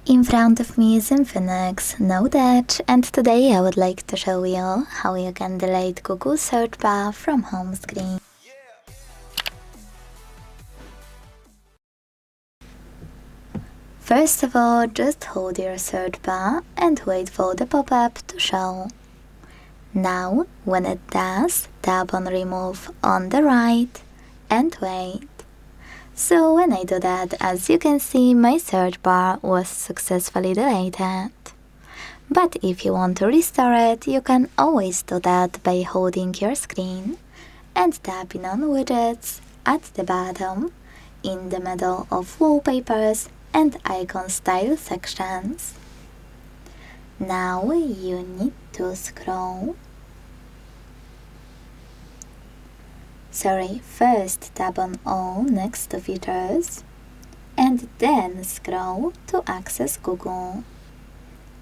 In front of me is INFINIX Note Edge, and today I would like to show you how you can delete Google search bar from home screen. First of all, just hold your search bar and wait for the pop-up to show. Now, when it does, tap on Remove on the right and wait. So when I do that, as you can see, my search bar was successfully deleted. But if you want to restore it, you can always do that by holding your screen and tapping on Widgets at the bottom, in the middle of Wallpapers and Icon Style sections. Now you need to scroll. First tap on All next to Features, and then scroll to access Google.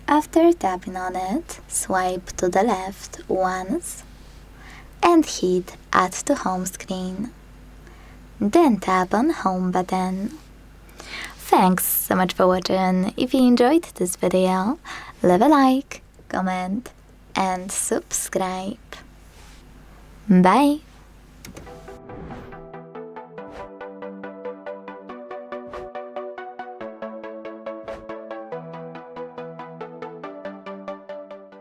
After tapping on it, swipe to the left once, and hit Add to Home Screen. Then tap on Home button. Thanks so much for watching. If you enjoyed this video, leave a like, comment, and subscribe. Bye!